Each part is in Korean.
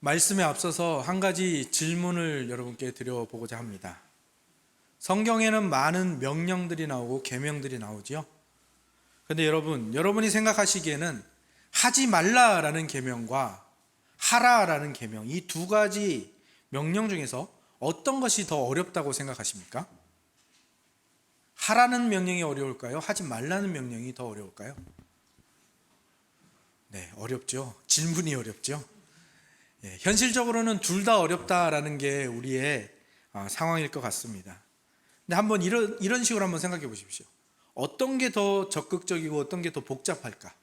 말씀에 앞서서 한 가지 질문을 여러분께 드려보고자 합니다. 성경에는 많은 명령들이 나오고 계명들이 나오죠. 그런데 여러분이 생각하시기에는 하지 말라라는 계명과 하라라는 계명, 이 두 가지 명령 중에서 어떤 것이 더 어렵다고 생각하십니까? 하라는 명령이 어려울까요? 하지 말라는 명령이 더 어려울까요? 네, 어렵죠. 질문이 어렵죠. 현실적으로는 둘 다 어렵다라는 게 우리의 상황일 것 같습니다. 근데 한번 이런 식으로 한번 생각해 보십시오. 어떤 게 더 적극적이고 어떤 게 더 복잡할까?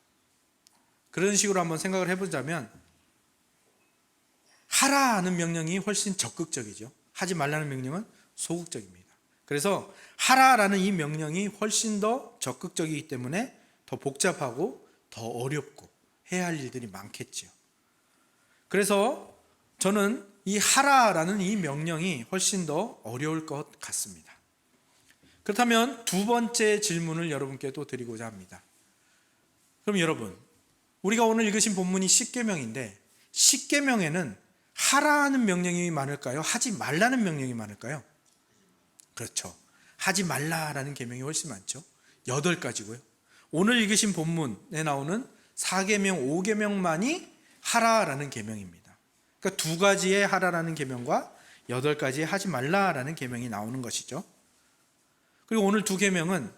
그런 식으로 한번 생각을 해보자면 하라는 명령이 훨씬 적극적이죠. 하지 말라는 명령은 소극적입니다. 그래서 하라라는 이 명령이 훨씬 더 적극적이기 때문에 더 복잡하고 더 어렵고 해야 할 일들이 많겠죠. 그래서 저는 이 하라라는 이 명령이 훨씬 더 어려울 것 같습니다. 그렇다면 두 번째 질문을 여러분께 또 드리고자 합니다. 그럼 여러분, 우리가 오늘 읽으신 본문이 십계명인데 십계명에는 하라는 명령이 많을까요? 하지 말라는 명령이 많을까요? 그렇죠. 하지 말라라는 계명이 훨씬 많죠. 8가지고요. 오늘 읽으신 본문에 나오는 4계명, 5계명만이 하라라는 계명입니다. 그러니까 2가지의 하라라는 계명과 8가지의 하지 말라라는 계명이 나오는 것이죠. 그리고 오늘 2계명은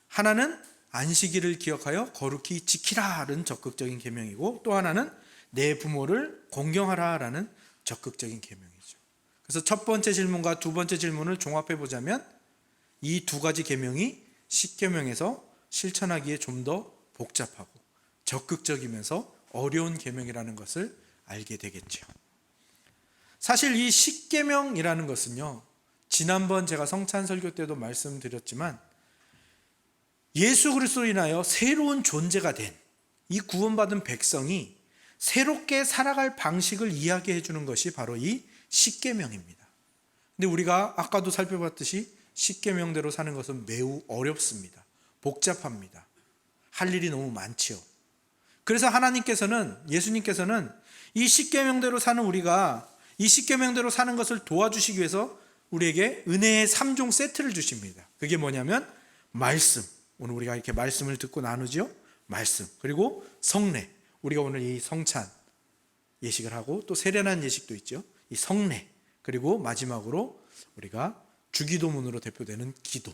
하나는 안식일을 기억하여 거룩히 지키라라는 적극적인 계명이고, 또 하나는 내 부모를 공경하라라는 적극적인 계명이죠. 그래서 첫 번째 질문과 두 번째 질문을 종합해 보자면 이 2가지 계명이 십계명에서 실천하기에 좀 더 복잡하고 적극적이면서 어려운 계명이라는 것을 알게 되겠죠. 사실 이 십계명이라는 것은요, 지난번 제가 성찬 설교 때도 말씀드렸지만 예수 그리스도로 인하여 새로운 존재가 된 이 구원받은 백성이 새롭게 살아갈 방식을 이야기해 주는 것이 바로 이 십계명입니다. 근데 우리가 아까도 살펴봤듯이 십계명대로 사는 것은 매우 어렵습니다. 복잡합니다. 할 일이 너무 많지요. 그래서 예수님께서는 이 십계명대로 사는 우리가 이 십계명대로 사는 것을 도와주시기 위해서 우리에게 은혜의 3종 세트를 주십니다. 그게 뭐냐면 말씀, 오늘 우리가 이렇게 말씀을 듣고 나누죠. 말씀, 그리고 성례, 우리가 오늘 이 성찬 예식을 하고 또 세례난 예식도 있죠. 이 성례, 그리고 마지막으로 우리가 주기도문으로 대표되는 기도.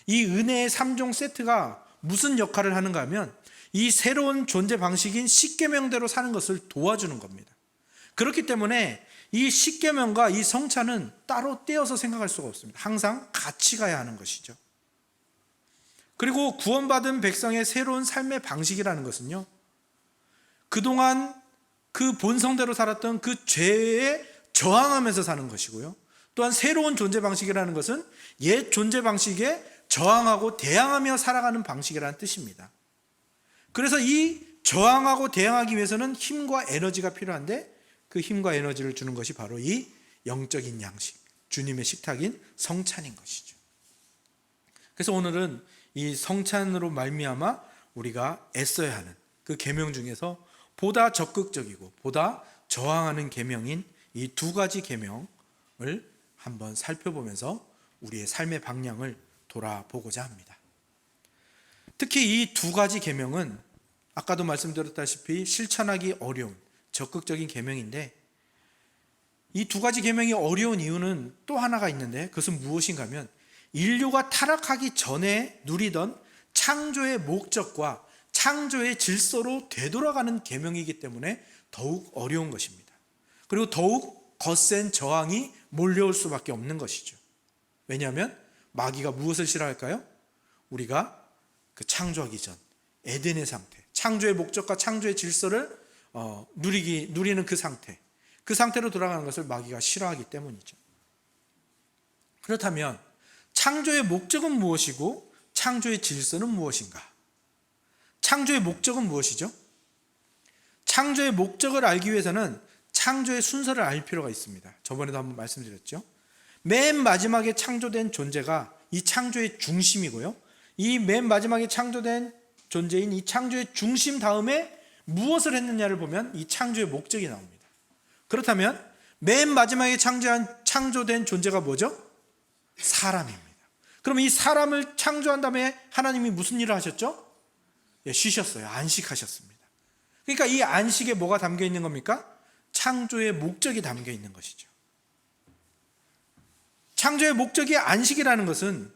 이 은혜의 3종 세트가 무슨 역할을 하는가 하면 이 새로운 존재 방식인 십계명대로 사는 것을 도와주는 겁니다. 그렇기 때문에 이 십계명과 이 성찬은 따로 떼어서 생각할 수가 없습니다. 항상 같이 가야 하는 것이죠. 그리고 구원받은 백성의 새로운 삶의 방식이라는 것은요, 그동안 그 본성대로 살았던 그 죄에 저항하면서 사는 것이고요, 또한 새로운 존재 방식이라는 것은 옛 존재 방식에 저항하고 대항하며 살아가는 방식이라는 뜻입니다. 그래서 이 저항하고 대항하기 위해서는 힘과 에너지가 필요한데 그 힘과 에너지를 주는 것이 바로 이 영적인 양식, 주님의 식탁인 성찬인 것이죠. 그래서 오늘은 이 성찬으로 말미암아 우리가 애써야 하는 그 계명 중에서 보다 적극적이고 보다 저항하는 계명인 이 2가지 계명을 한번 살펴보면서 우리의 삶의 방향을 돌아보고자 합니다. 특히 이 2가지 계명은 아까도 말씀드렸다시피 실천하기 어려운 적극적인 계명인데, 이 2가지 계명이 어려운 이유는 또 하나가 있는데 그것은 무엇인가 하면 인류가 타락하기 전에 누리던 창조의 목적과 창조의 질서로 되돌아가는 계명이기 때문에 더욱 어려운 것입니다. 그리고 더욱 거센 저항이 몰려올 수밖에 없는 것이죠. 왜냐하면 마귀가 무엇을 싫어할까요? 우리가 그 창조하기 전 에덴의 상태, 창조의 목적과 창조의 질서를 누리는 그 상태로 돌아가는 것을 마귀가 싫어하기 때문이죠. 그렇다면 창조의 목적은 무엇이고 창조의 질서는 무엇인가? 창조의 목적은 무엇이죠? 창조의 목적을 알기 위해서는 창조의 순서를 알 필요가 있습니다. 저번에도 한번 말씀드렸죠. 맨 마지막에 창조된 존재가 이 창조의 중심이고요, 이 맨 마지막에 창조된 존재인 이 창조의 중심 다음에 무엇을 했느냐를 보면 이 창조의 목적이 나옵니다. 그렇다면 맨 마지막에 창조된 존재가 뭐죠? 사람입니다. 그럼 이 사람을 창조한 다음에 하나님이 무슨 일을 하셨죠? 쉬셨어요. 안식하셨습니다. 그러니까 이 안식에 뭐가 담겨 있는 겁니까? 창조의 목적이 담겨 있는 것이죠. 창조의 목적이 안식이라는 것은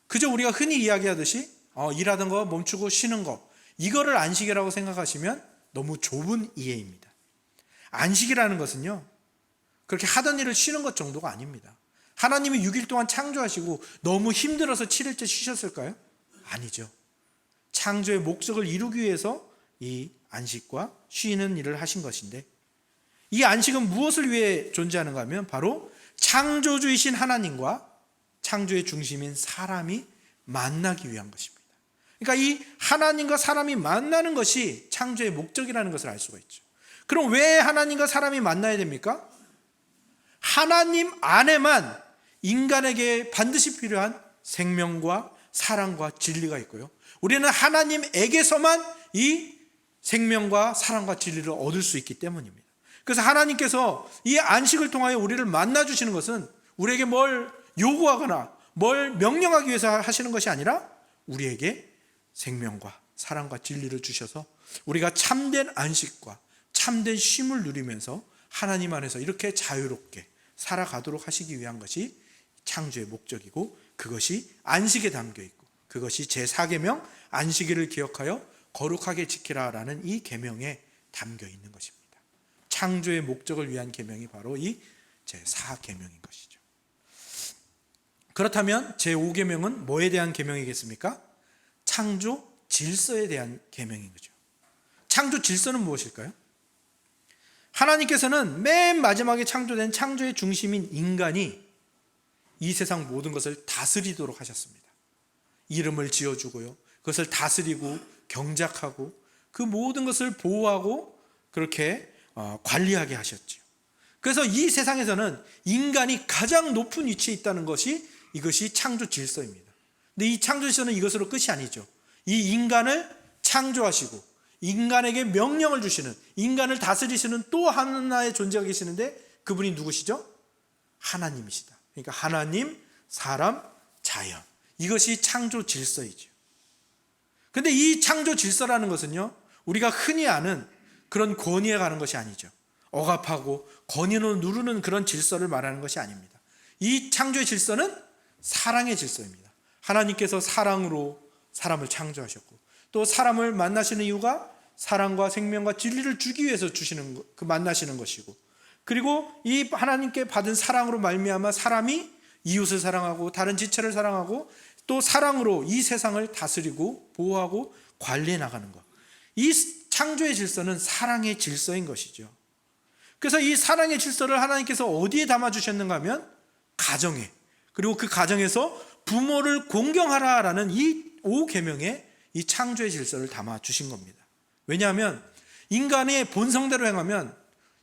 그저 우리가 흔히 이야기하듯이 일하던 거 멈추고 쉬는 거, 이거를 안식이라고 생각하시면 너무 좁은 이해입니다. 안식이라는 것은요, 그렇게 하던 일을 쉬는 것 정도가 아닙니다. 하나님이 6일 동안 창조하시고 너무 힘들어서 7일째 쉬셨을까요? 아니죠. 창조의 목적을 이루기 위해서 이 안식과 쉬는 일을 하신 것인데, 이 안식은 무엇을 위해 존재하는가 하면 바로 창조주이신 하나님과 창조의 중심인 사람이 만나기 위한 것입니다. 그러니까 이 하나님과 사람이 만나는 것이 창조의 목적이라는 것을 알 수가 있죠. 그럼 왜 하나님과 사람이 만나야 됩니까? 하나님 안에만 인간에게 반드시 필요한 생명과 사랑과 진리가 있고요, 우리는 하나님에게서만 이 생명과 사랑과 진리를 얻을 수 있기 때문입니다. 그래서 하나님께서 이 안식을 통하여 우리를 만나주시는 것은 우리에게 뭘 요구하거나 뭘 명령하기 위해서 하시는 것이 아니라 우리에게 생명과 사랑과 진리를 주셔서 우리가 참된 안식과 참된 쉼을 누리면서 하나님 안에서 이렇게 자유롭게 살아가도록 하시기 위한 것이 창조의 목적이고, 그것이 안식에 담겨 있고, 그것이 제4계명 안식일을 기억하여 거룩하게 지키라라는 이 계명에 담겨 있는 것입니다. 창조의 목적을 위한 계명이 바로 이 제4계명인 것이죠. 그렇다면 제5계명은 뭐에 대한 계명이겠습니까? 창조 질서에 대한 계명인 거죠. 창조 질서는 무엇일까요? 하나님께서는 맨 마지막에 창조된 창조의 중심인 인간이 이 세상 모든 것을 다스리도록 하셨습니다. 이름을 지어주고요, 그것을 다스리고 경작하고 그 모든 것을 보호하고 그렇게 관리하게 하셨죠. 그래서 이 세상에서는 인간이 가장 높은 위치에 있다는 것이 이것이 창조 질서입니다. 근데 이 창조 질서는 이것으로 끝이 아니죠. 이 인간을 창조하시고 인간에게 명령을 주시는, 인간을 다스리시는 또 하나의 존재가 계시는데 그분이 누구시죠? 하나님이시다. 그러니까 하나님, 사람, 자연, 이것이 창조 질서이죠. 그런데 이 창조 질서라는 것은요, 우리가 흔히 아는 그런 권위에 가는 것이 아니죠. 억압하고 권위로 누르는 그런 질서를 말하는 것이 아닙니다. 이 창조의 질서는 사랑의 질서입니다. 하나님께서 사랑으로 사람을 창조하셨고, 또 사람을 만나시는 이유가 사랑과 생명과 진리를 주기 위해서 만나시는 것이고, 그리고 이 하나님께 받은 사랑으로 말미암아 사람이 이웃을 사랑하고 다른 지체를 사랑하고 또 사랑으로 이 세상을 다스리고 보호하고 관리해 나가는 것, 이 창조의 질서는 사랑의 질서인 것이죠. 그래서 이 사랑의 질서를 하나님께서 어디에 담아주셨는가 하면 가정에, 그리고 그 가정에서 부모를 공경하라라는 이 5계명에 이 창조의 질서를 담아주신 겁니다. 왜냐하면 인간의 본성대로 행하면,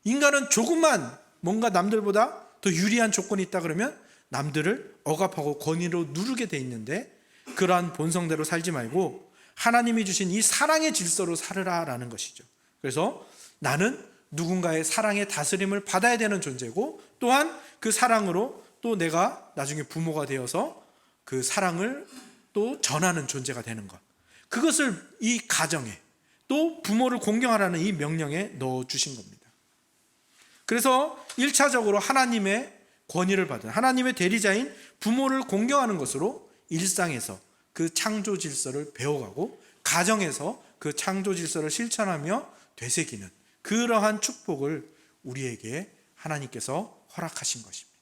인간은 조금만 뭔가 남들보다 더 유리한 조건이 있다 그러면 남들을 억압하고 권위로 누르게 돼 있는데, 그러한 본성대로 살지 말고 하나님이 주신 이 사랑의 질서로 살으라라는 것이죠. 그래서 나는 누군가의 사랑의 다스림을 받아야 되는 존재고, 또한 그 사랑으로 또 내가 나중에 부모가 되어서 그 사랑을 또 전하는 존재가 되는 것, 그것을 이 가정에 또 부모를 공경하라는 이 명령에 넣어주신 겁니다. 그래서 1차적으로 하나님의 권위를 받은 하나님의 대리자인 부모를 공경하는 것으로 일상에서 그 창조 질서를 배워가고 가정에서 그 창조 질서를 실천하며 되새기는 그러한 축복을 우리에게 하나님께서 허락하신 것입니다.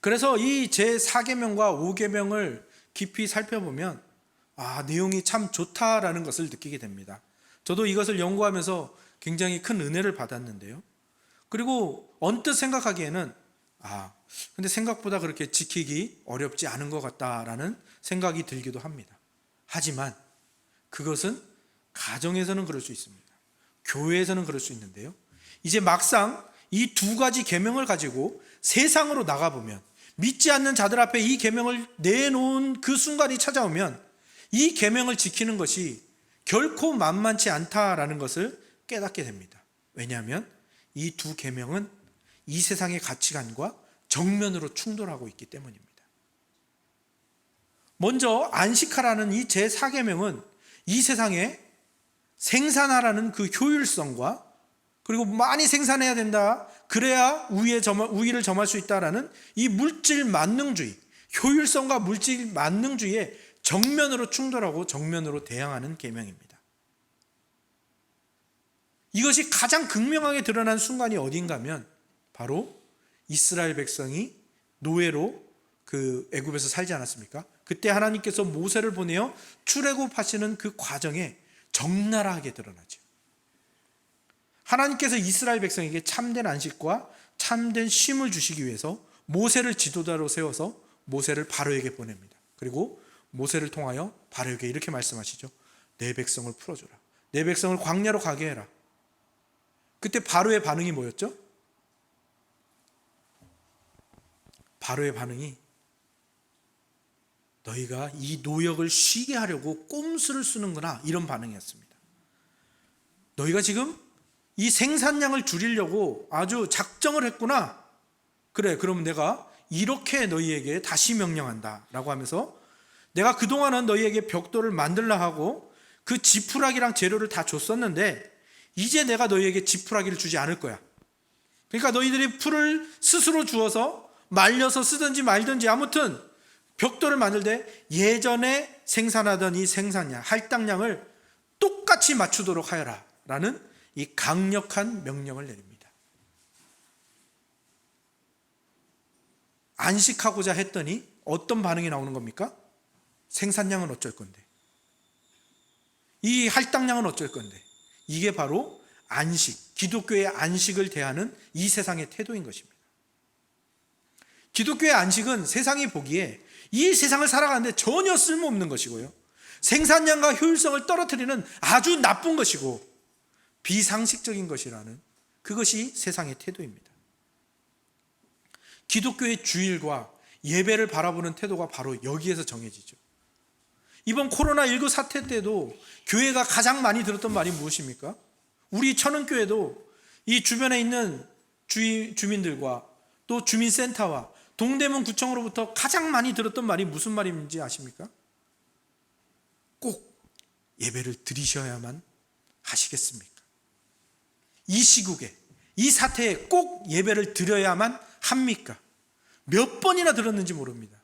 그래서 이 제4계명과 5계명을 깊이 살펴보면 내용이 참 좋다라는 것을 느끼게 됩니다. 저도 이것을 연구하면서 굉장히 큰 은혜를 받았는데요. 그리고 언뜻 생각하기에는 근데 생각보다 그렇게 지키기 어렵지 않은 것 같다라는 생각이 들기도 합니다. 하지만 그것은 가정에서는 그럴 수 있습니다. 교회에서는 그럴 수 있는데요. 이제 막상 이 2가지 계명을 가지고 세상으로 나가보면, 믿지 않는 자들 앞에 이 계명을 내놓은 그 순간이 찾아오면 이 계명을 지키는 것이 결코 만만치 않다라는 것을 깨닫게 됩니다. 왜냐하면 이 두 계명은 이 세상의 가치관과 정면으로 충돌하고 있기 때문입니다. 먼저 안식하라는 이 제4계명은 이 세상에 생산하라는 그 효율성과, 그리고 많이 생산해야 된다, 그래야 우위를 점할 수 있다라는 이 물질 만능주의, 효율성과 물질 만능주의에 정면으로 충돌하고 정면으로 대항하는 계명입니다. 이것이 가장 극명하게 드러난 순간이 어딘가 하면 바로 이스라엘 백성이 노예로 애굽에서 살지 않았습니까? 그때 하나님께서 모세를 보내어 출애굽하시는 그 과정에 적나라하게 드러나죠. 하나님께서 이스라엘 백성에게 참된 안식과 참된 쉼을 주시기 위해서 모세를 지도자로 세워서 모세를 바로에게 보냅니다. 그리고 모세를 통하여 바로에게 이렇게 말씀하시죠. 내 백성을 풀어줘라. 내 백성을 광야로 가게 해라. 그때 바로의 반응이 뭐였죠? 바로의 반응이 너희가 이 노역을 쉬게 하려고 꼼수를 쓰는구나, 이런 반응이었습니다. 너희가 지금 이 생산량을 줄이려고 아주 작정을 했구나. 그래, 그러면 내가 이렇게 너희에게 다시 명령한다 라고 하면서, 내가 그동안은 너희에게 벽돌을 만들라 하고 그 지푸라기랑 재료를 다 줬었는데 이제 내가 너희에게 지푸라기를 주지 않을 거야. 그러니까 너희들이 풀을 스스로 주워서 말려서 쓰든지 말든지, 아무튼 벽돌을 만들 때 예전에 생산하던 이 생산량, 할당량을 똑같이 맞추도록 하여라 라는 이 강력한 명령을 내립니다. 안식하고자 했더니 어떤 반응이 나오는 겁니까? 생산량은 어쩔 건데, 이 할당량은 어쩔 건데. 이게 바로 안식, 기독교의 안식을 대하는 이 세상의 태도인 것입니다. 기독교의 안식은 세상이 보기에 이 세상을 살아가는데 전혀 쓸모없는 것이고요, 생산량과 효율성을 떨어뜨리는 아주 나쁜 것이고 비상식적인 것이라는, 그것이 세상의 태도입니다. 기독교의 주일과 예배를 바라보는 태도가 바로 여기에서 정해지죠. 이번 코로나19 사태 때도 교회가 가장 많이 들었던 말이 무엇입니까? 우리 천은교회도 이 주변에 있는 주민들과 또 주민센터와 동대문 구청으로부터 가장 많이 들었던 말이 무슨 말인지 아십니까? 꼭 예배를 드리셔야만 하시겠습니까? 이 시국에, 이 사태에 꼭 예배를 드려야만 합니까? 몇 번이나 들었는지 모릅니다.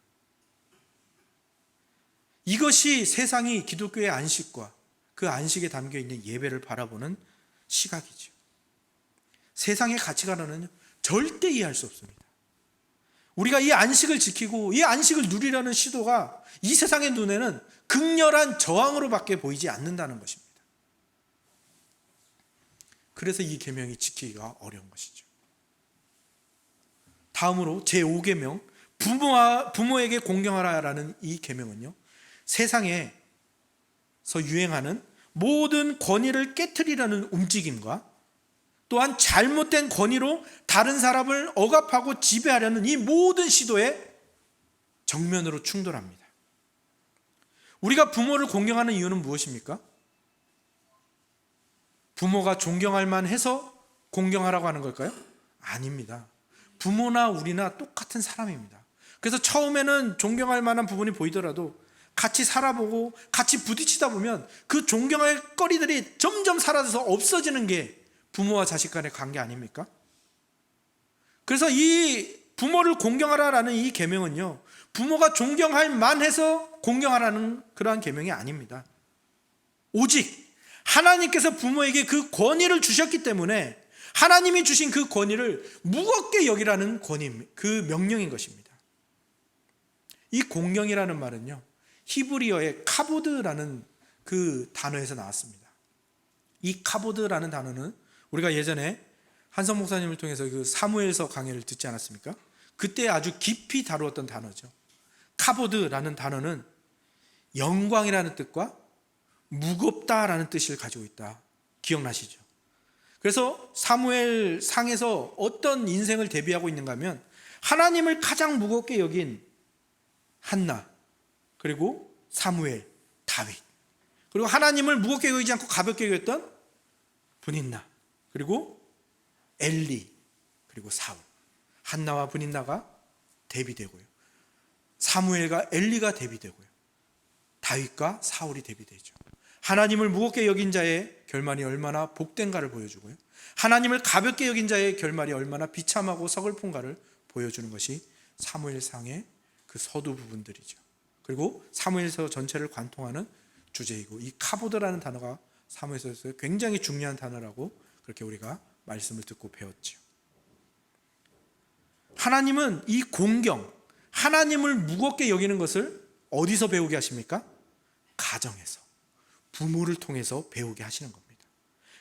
이것이 세상이 기독교의 안식과 그 안식에 담겨있는 예배를 바라보는 시각이죠. 세상의 가치관은 절대 이해할 수 없습니다. 우리가 이 안식을 지키고 이 안식을 누리려는 시도가 이 세상의 눈에는 극렬한 저항으로밖에 보이지 않는다는 것입니다. 그래서 이 계명이 지키기가 어려운 것이죠. 다음으로 제5계명, 부모에게 공경하라라는 이 계명은요, 세상에서 유행하는 모든 권위를 깨트리려는 움직임과 또한 잘못된 권위로 다른 사람을 억압하고 지배하려는 이 모든 시도에 정면으로 충돌합니다. 우리가 부모를 공경하는 이유는 무엇입니까? 부모가 존경할 만해서 공경하라고 하는 걸까요? 아닙니다. 부모나 우리나 똑같은 사람입니다. 그래서 처음에는 존경할 만한 부분이 보이더라도 같이 살아보고 같이 부딪히다 보면 그 존경할 거리들이 점점 사라져서 없어지는 게 부모와 자식 간의 관계 아닙니까? 그래서 이 부모를 공경하라라는 이 계명은요, 부모가 존경할 만해서 공경하라는 그러한 계명이 아닙니다. 오직 하나님께서 부모에게 그 권위를 주셨기 때문에 하나님이 주신 그 권위를 무겁게 여기라는 권위, 그 명령인 것입니다. 이 공경이라는 말은요, 히브리어의 카보드라는 그 단어에서 나왔습니다. 이 카보드라는 단어는 우리가 예전에 한성 목사님을 통해서 그 사무엘서 강해를 듣지 않았습니까? 그때 아주 깊이 다루었던 단어죠. 카보드라는 단어는 영광이라는 뜻과 무겁다라는 뜻을 가지고 있다. 기억나시죠? 그래서 사무엘 상에서 어떤 인생을 대비하고 있는가 하면 하나님을 가장 무겁게 여긴 한나, 그리고 사무엘, 다윗, 그리고 하나님을 무겁게 여기지 않고 가볍게 여겼던 분인나, 그리고 엘리, 그리고 사울. 한나와 브닌나가 대비되고요. 사무엘과 엘리가 대비되고요. 다윗과 사울이 대비되죠. 하나님을 무겁게 여긴 자의 결말이 얼마나 복된가를 보여주고요. 하나님을 가볍게 여긴 자의 결말이 얼마나 비참하고 서글픈가를 보여주는 것이 사무엘상의 그 서두 부분들이죠. 그리고 사무엘서 전체를 관통하는 주제이고, 이 카보드라는 단어가 사무엘서에서 굉장히 중요한 단어라고 그렇게 우리가 말씀을 듣고 배웠죠. 하나님은 이 공경, 하나님을 무겁게 여기는 것을 어디서 배우게 하십니까? 가정에서, 부모를 통해서 배우게 하시는 겁니다.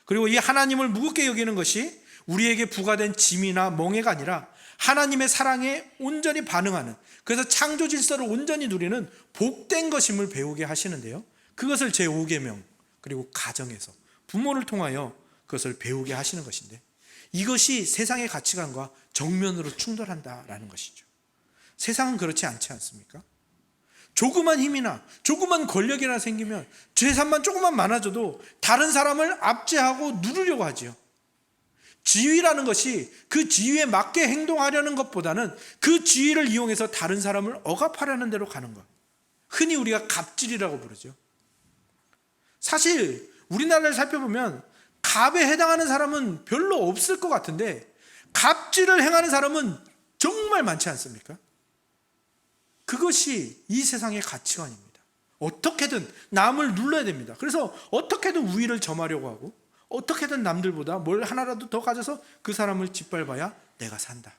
그리고 이 하나님을 무겁게 여기는 것이 우리에게 부과된 짐이나 멍해가 아니라 하나님의 사랑에 온전히 반응하는, 그래서 창조 질서를 온전히 누리는 복된 것임을 배우게 하시는데요, 그것을 제5계명, 그리고 가정에서 부모를 통하여 그것을 배우게 하시는 것인데, 이것이 세상의 가치관과 정면으로 충돌한다라는 것이죠. 세상은 그렇지 않지 않습니까? 조그만 힘이나 조그만 권력이나 생기면, 재산만 조금만 많아져도 다른 사람을 압제하고 누르려고 하지요. 지위라는 것이 그 지위에 맞게 행동하려는 것보다는 그 지위를 이용해서 다른 사람을 억압하려는 대로 가는 것, 흔히 우리가 갑질이라고 부르죠. 사실 우리나라를 살펴보면 갑에 해당하는 사람은 별로 없을 것 같은데, 갑질을 행하는 사람은 정말 많지 않습니까? 그것이 이 세상의 가치관입니다. 어떻게든 남을 눌러야 됩니다. 그래서 어떻게든 우위를 점하려고 하고, 어떻게든 남들보다 뭘 하나라도 더 가져서 그 사람을 짓밟아야 내가 산다.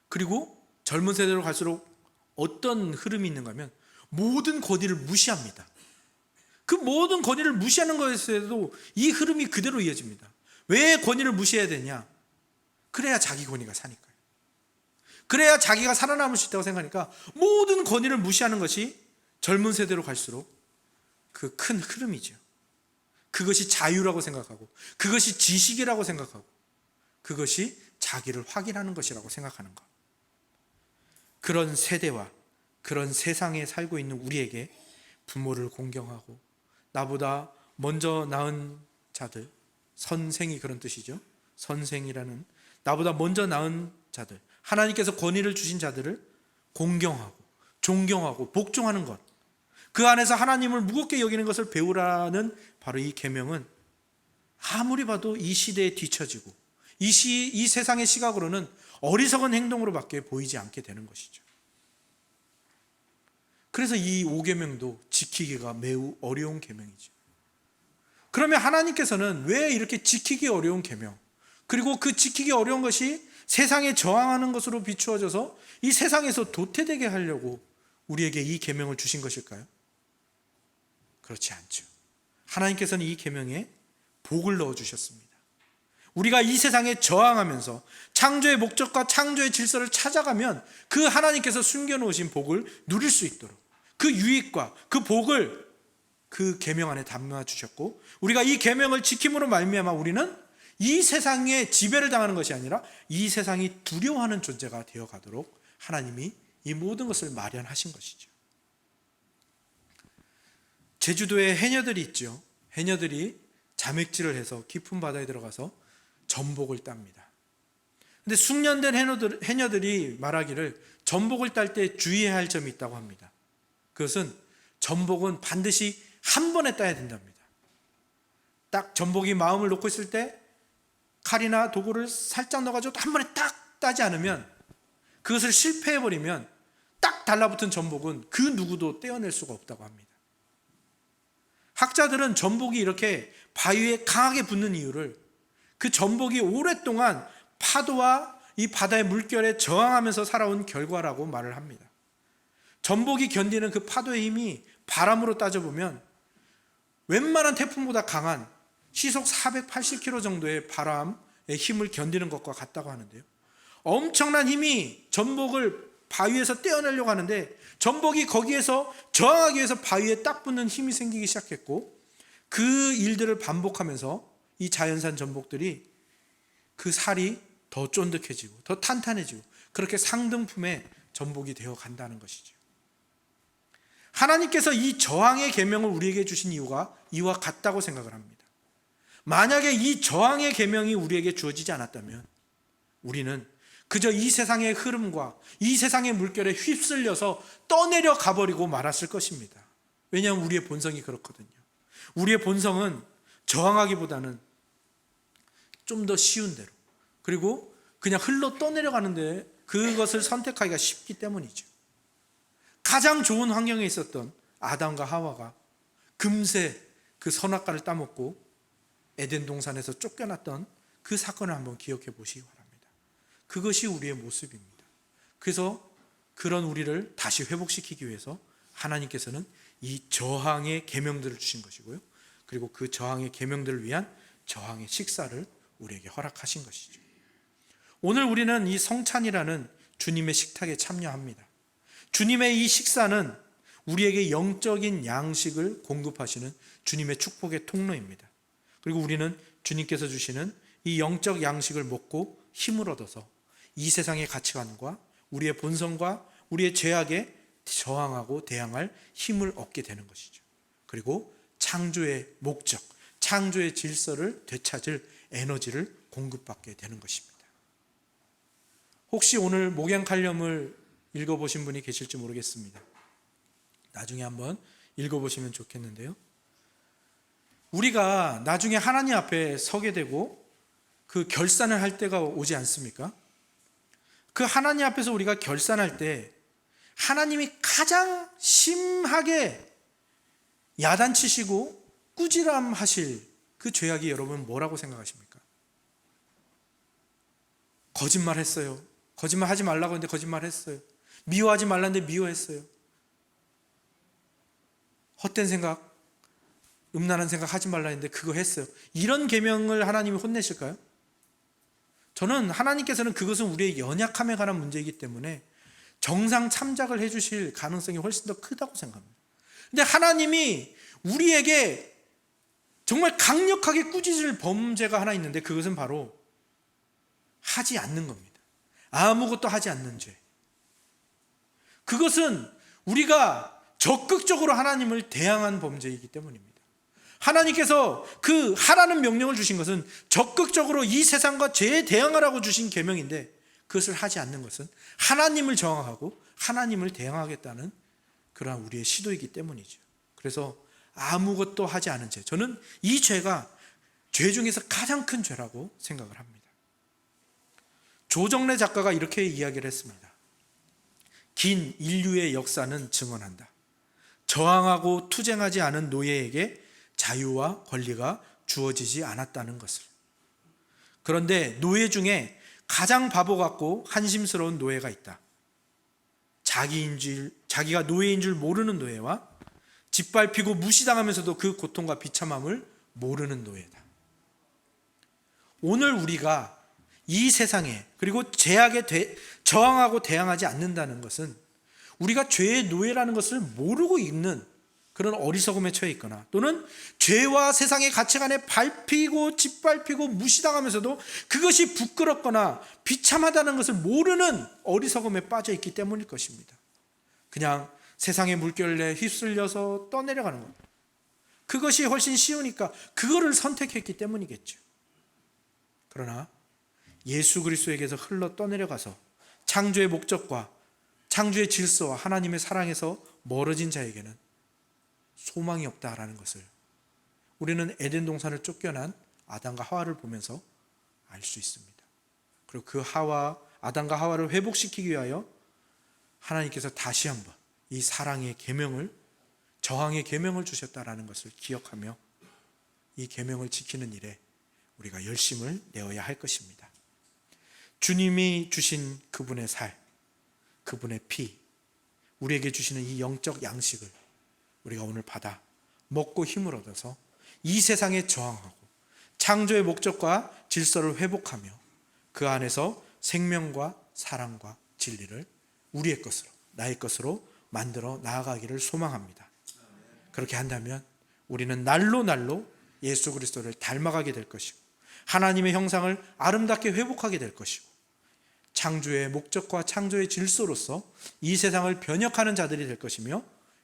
그리고 젊은 세대로 갈수록 어떤 흐름이 있는가 하면 모든 권위를 무시합니다. 그 모든 권위를 무시하는 것에도 이 흐름이 그대로 이어집니다. 왜 권위를 무시해야 되냐? 그래야 자기 권위가 사니까요. 그래야 자기가 살아남을 수 있다고 생각하니까 모든 권위를 무시하는 것이 젊은 세대로 갈수록 그 큰 흐름이죠. 그것이 자유라고 생각하고, 그것이 지식이라고 생각하고, 그것이 자기를 확인하는 것이라고 생각하는 것. 그런 세대와 그런 세상에 살고 있는 우리에게 부모를 공경하고, 나보다 먼저 낳은 자들, 선생이 그런 뜻이죠. 선생이라는, 나보다 먼저 낳은 자들, 하나님께서 권위를 주신 자들을 공경하고 존경하고 복종하는 것, 그 안에서 하나님을 무겁게 여기는 것을 배우라는 바로 이 계명은 아무리 봐도 이 시대에 뒤처지고 이 세상의 시각으로는 어리석은 행동으로밖에 보이지 않게 되는 것이죠. 그래서 이 5계명도 지키기가 매우 어려운 계명이죠. 그러면 하나님께서는 왜 이렇게 지키기 어려운 계명, 그리고 그 지키기 어려운 것이 세상에 저항하는 것으로 비추어져서 이 세상에서 도태되게 하려고 우리에게 이 계명을 주신 것일까요? 그렇지 않죠. 하나님께서는 이 계명에 복을 넣어주셨습니다. 우리가 이 세상에 저항하면서 창조의 목적과 창조의 질서를 찾아가면 그 하나님께서 숨겨놓으신 복을 누릴 수 있도록 그 유익과 그 복을 그 계명 안에 담아주셨고, 우리가 이 계명을 지킴으로 말미암아 우리는 이 세상에 지배를 당하는 것이 아니라 이 세상이 두려워하는 존재가 되어가도록 하나님이 이 모든 것을 마련하신 것이죠. 제주도에 해녀들이 있죠. 해녀들이 자맥질을 해서 깊은 바다에 들어가서 전복을 땁니다. 근데 숙련된 해녀들이 말하기를 전복을 딸 때 주의해야 할 점이 있다고 합니다. 그것은 전복은 반드시 한 번에 따야 된답니다. 딱 전복이 마음을 놓고 있을 때 칼이나 도구를 살짝 넣어가지고 한 번에 딱 따지 않으면, 그것을 실패해버리면 딱 달라붙은 전복은 그 누구도 떼어낼 수가 없다고 합니다. 학자들은 전복이 이렇게 바위에 강하게 붙는 이유를 그 전복이 오랫동안 파도와 이 바다의 물결에 저항하면서 살아온 결과라고 말을 합니다. 전복이 견디는 그 파도의 힘이 바람으로 따져보면 웬만한 태풍보다 강한 시속 480km 정도의 바람의 힘을 견디는 것과 같다고 하는데요, 엄청난 힘이 전복을 바위에서 떼어내려고 하는데 전복이 거기에서 저항하기 위해서 바위에 딱 붙는 힘이 생기기 시작했고, 그 일들을 반복하면서 이 자연산 전복들이 그 살이 더 쫀득해지고 더 탄탄해지고 그렇게 상등품의 전복이 되어 간다는 것이죠. 하나님께서 이 저항의 계명을 우리에게 주신 이유가 이와 같다고 생각을 합니다. 만약에 이 저항의 계명이 우리에게 주어지지 않았다면 우리는 그저 이 세상의 흐름과 이 세상의 물결에 휩쓸려서 떠내려 가버리고 말았을 것입니다. 왜냐하면 우리의 본성이 그렇거든요. 우리의 본성은 저항하기보다는 좀 더 쉬운 대로, 그리고 그냥 흘러 떠내려가는데 그것을 선택하기가 쉽기 때문이죠. 가장 좋은 환경에 있었던 아담과 하와가 금세 그 선악과를 따먹고 에덴 동산에서 쫓겨났던 그 사건을 한번 기억해 보시기 바랍니다. 그것이 우리의 모습입니다. 그래서 그런 우리를 다시 회복시키기 위해서 하나님께서는 이 저항의 계명들을 주신 것이고요, 그리고 그 저항의 계명들을 위한 저항의 식사를 우리에게 허락하신 것이죠. 오늘 우리는 이 성찬이라는 주님의 식탁에 참여합니다. 주님의 이 식사는 우리에게 영적인 양식을 공급하시는 주님의 축복의 통로입니다. 그리고 우리는 주님께서 주시는 이 영적 양식을 먹고 힘을 얻어서 이 세상의 가치관과 우리의 본성과 우리의 죄악에 저항하고 대항할 힘을 얻게 되는 것이죠. 그리고 창조의 목적, 창조의 질서를 되찾을 에너지를 공급받게 되는 것입니다. 혹시 오늘 목양칼럼을 읽어보신 분이 계실지 모르겠습니다. 나중에 한번 읽어보시면 좋겠는데요, 우리가 나중에 하나님 앞에 서게 되고 그 결산을 할 때가 오지 않습니까? 그 하나님 앞에서 우리가 결산할 때 하나님이 가장 심하게 야단치시고 꾸지람하실 그 죄악이 여러분 뭐라고 생각하십니까? 거짓말했어요. 거짓말하지 말라고 했는데 거짓말했어요. 미워하지 말라는데 미워했어요. 헛된 생각, 음란한 생각 하지 말라 했는데 그거 했어요. 이런 계명을 하나님이 혼내실까요? 저는 하나님께서는 그것은 우리의 연약함에 관한 문제이기 때문에 정상 참작을 해주실 가능성이 훨씬 더 크다고 생각합니다. 근데 하나님이 우리에게 정말 강력하게 꾸짖을 범죄가 하나 있는데 그것은 바로 하지 않는 겁니다. 아무것도 하지 않는 죄. 그것은 우리가 적극적으로 하나님을 대항한 범죄이기 때문입니다. 하나님께서 그 하라는 명령을 주신 것은 적극적으로 이 세상과 죄에 대항하라고 주신 계명인데 그것을 하지 않는 것은 하나님을 저항하고 하나님을 대항하겠다는 그러한 우리의 시도이기 때문이죠. 그래서 아무것도 하지 않은 죄, 저는 이 죄가 죄 중에서 가장 큰 죄라고 생각을 합니다. 조정래 작가가 이렇게 이야기를 했습니다. 긴 인류의 역사는 증언한다. 저항하고 투쟁하지 않은 노예에게 자유와 권리가 주어지지 않았다는 것을. 그런데 노예 중에 가장 바보 같고 한심스러운 노예가 있다. 자기가 노예인 줄 모르는 노예와 짓밟히고 무시당하면서도 그 고통과 비참함을 모르는 노예다. 오늘 우리가 이 세상에 그리고 죄악에 저항하고 대항하지 않는다는 것은 우리가 죄의 노예라는 것을 모르고 있는 그런 어리석음에 처해 있거나 또는 죄와 세상의 가치관에 밟히고 짓밟히고 무시당하면서도 그것이 부끄럽거나 비참하다는 것을 모르는 어리석음에 빠져 있기 때문일 것입니다. 그냥 세상의 물결에 휩쓸려서 떠내려가는 것, 그것이 훨씬 쉬우니까 그거를 선택했기 때문이겠죠. 그러나 예수 그리스도에게서 흘러 떠내려가서 창조의 목적과 창조의 질서와 하나님의 사랑에서 멀어진 자에게는 소망이 없다라는 것을 우리는 에덴 동산을 쫓겨난 아담과 하와를 보면서 알 수 있습니다. 그리고 그 아담과 하와를 회복시키기 위하여 하나님께서 다시 한번 이 사랑의 계명을, 저항의 계명을 주셨다라는 것을 기억하며 이 계명을 지키는 일에 우리가 열심을 내어야 할 것입니다. 주님이 주신 그분의 살, 그분의 피, 우리에게 주시는 이 영적 양식을 우리가 오늘 받아 먹고 힘을 얻어서 이 세상에 저항하고 창조의 목적과 질서를 회복하며 그 안에서 생명과 사랑과 진리를 우리의 것으로, 나의 것으로 만들어 나아가기를 소망합니다. 그렇게 한다면 우리는 날로 날로 예수 그리스도를 닮아가게 될 것이고 하나님의 형상을 아름답게 회복하게 될 것이고 창조의 목적과 창조의 질서로서 이 세상을 변혁하는 자들이 될 것이며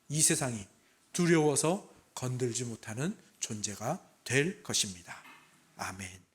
이 세상이 두려워서 건들지 못하는 존재가 될 것입니다. 아멘.